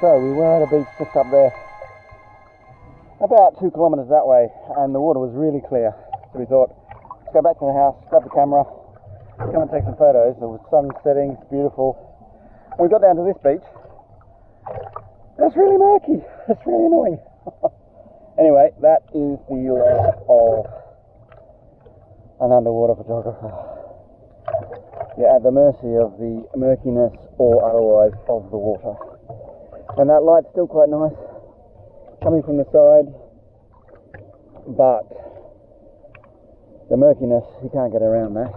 So we were at a beach just up there, about 2 kilometres that way, and the water was really clear. So we thought, let's go back to the house, grab the camera, come and take some photos. The sun's setting, it's beautiful. And we got down to this beach. That's really murky. That's really annoying. Anyway, that is the life of an underwater photographer. You're at the mercy of the murkiness or otherwise of the water. And that light's still quite nice, coming from the side, but the murkiness, you can't get around that.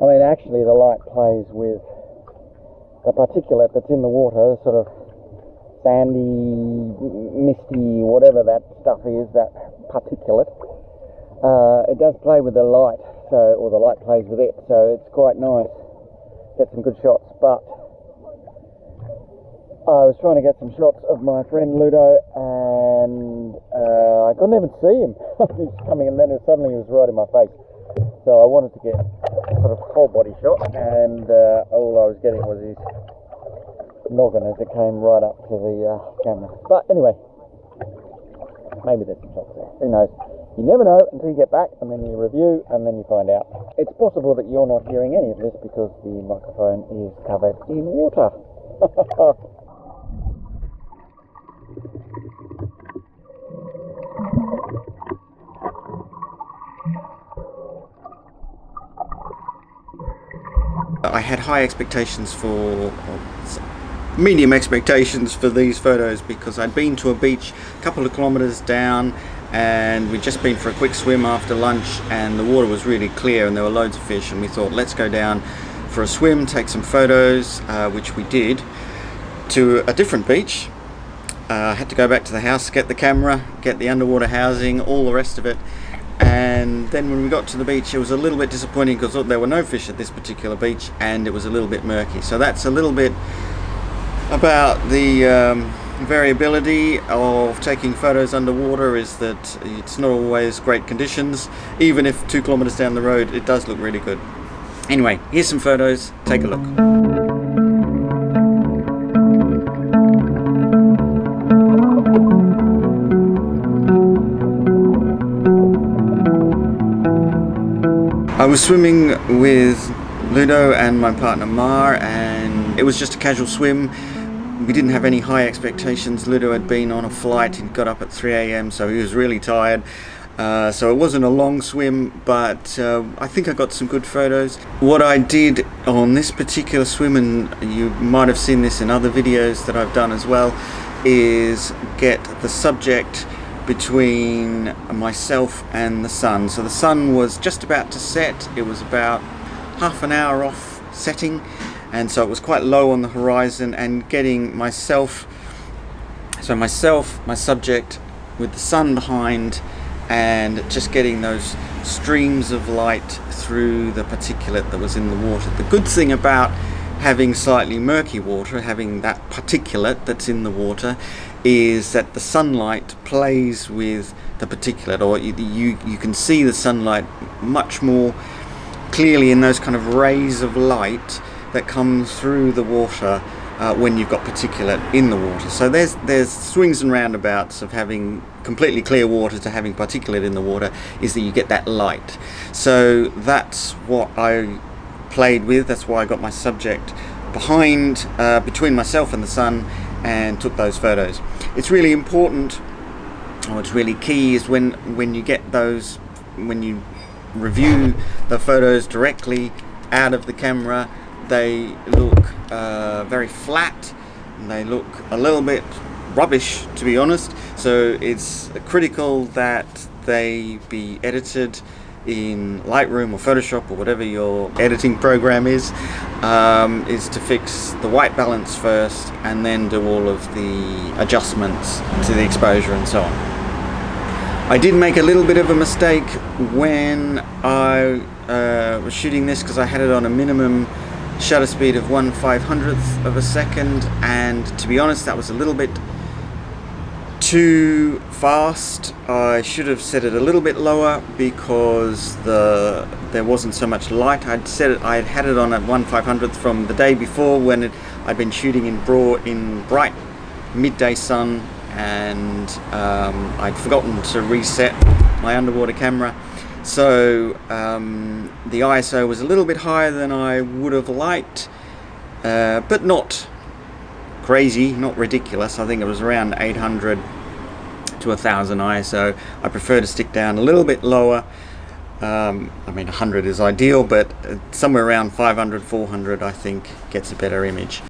I mean, actually the light plays with the particulate that's in the water, sort of sandy, misty, whatever that stuff is, that particulate. It does play with the light, so, or the light plays with it, so it's quite nice. Get some good shots, but I was trying to get some shots of my friend Ludo, and I couldn't even see him. He was coming, and then suddenly he was right in my face. So I wanted to get a sort of whole body shot, and all I was getting was his noggin as it came right up to the camera. But anyway, maybe there's some shots there. Who knows? You never know until you get back, and then you review, and then you find out. It's possible that you're not hearing any of this because the microphone is covered in water. I had high expectations medium expectations for these photos because I'd been to a beach a couple of kilometres down, and we'd just been for a quick swim after lunch, and the water was really clear and there were loads of fish, and we thought, let's go down for a swim, take some photos, which we did, to a different beach. I had to go back to the house, get the camera, get the underwater housing, all the rest of it. And then when we got to the beach, it was a little bit disappointing because there were no fish at this particular beach, and it was a little bit murky. So that's a little bit about the variability of taking photos underwater, is that it's not always great conditions. Even if 2 kilometres down the road, it does look really good. Anyway, here's some photos, take a look. I was swimming with Ludo and my partner Mar, and it was just a casual swim. We didn't have any high expectations. Ludo had been on a flight, he'd got up at 3 a.m, so he was really tired. So it wasn't a long swim, but I think I got some good photos. What I did on this particular swim, and you might have seen this in other videos that I've done as well, is get the subject between myself and the sun. So the sun was just about to set. It was about half an hour off setting, and so it was quite low on the horizon, and getting my subject with the sun behind, and just getting those streams of light through the particulate that was in the water. The good thing about having slightly murky water, having that particulate that's in the water, is that the sunlight plays with the particulate, or you can see the sunlight much more clearly in those kind of rays of light that come through the water when you've got particulate in the water. So there's swings and roundabouts of having completely clear water to having particulate in the water, is that you get that light. So that's what I played with. That's why I got my subject behind, between myself and the sun, and took those photos. It's really important, or it's really key, is when you get those, when you review the photos directly out of the camera, they look very flat, and they look a little bit rubbish, to be honest. So it's critical that they be edited in Lightroom or Photoshop or whatever your editing program is to fix the white balance first, and then do all of the adjustments to the exposure and so on. I did make a little bit of a mistake when I was shooting this, because I had it on a minimum shutter speed of 1/500th of a second, and to be honest, that was a little bit too too fast. I should have set it a little bit lower because there wasn't so much light. I had had it on at 1/500th from the day before when I'd been shooting in bright midday sun, and I'd forgotten to reset my underwater camera. So the ISO was a little bit higher than I would have liked, but not crazy, not ridiculous. I think it was around 800 to 1000 ISO. I prefer to stick down a little bit lower. I mean 100 is ideal, but somewhere around 500, 400 I think gets a better image.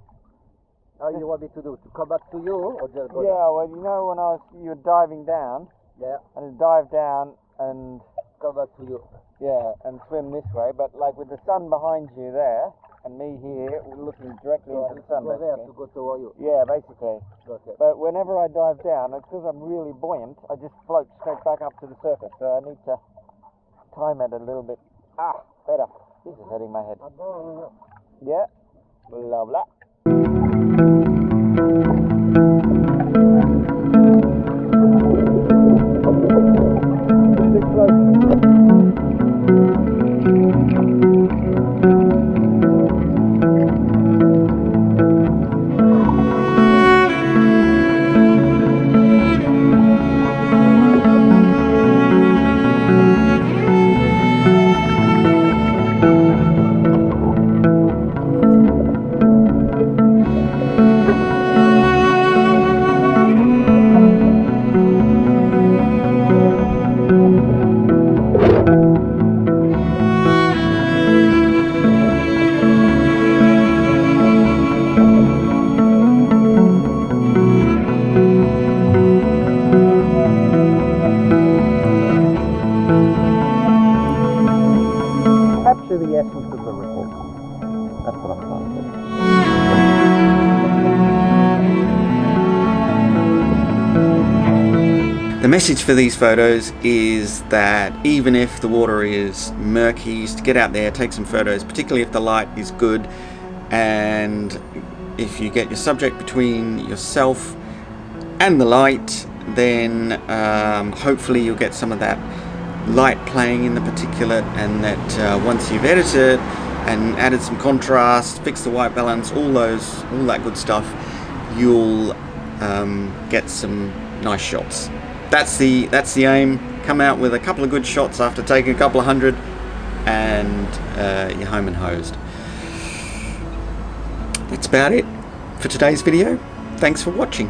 How you want me to do? To come back to you or just go Yeah, down? well, you know when you were diving down, Yeah, and dive down and come back to you. yeah, and swim this way, but like with the sun behind you there, and me here, we're looking directly So I into need the sun, to go there basically. to go toward you. Yeah, basically. Okay. But whenever I dive down, it's because I'm really buoyant, I just float straight back up to the surface, so I need to time it a little bit. Ah, better. This is hitting my head. Yeah, blah blah. Capture the essence of the ripple. That's what I'm trying to do. The message for these photos is that even if the water is murky, is to get out there, take some photos, particularly if the light is good, and if you get your subject between yourself and the light, then hopefully you'll get some of that light playing in the particulate, and that once you've edited and added some contrast, fixed the white balance, all that good stuff, you'll get some nice shots. That's the aim. Come out with a couple of good shots after taking a couple of hundred, and you're home and hosed. That's about it for today's video. Thanks for watching.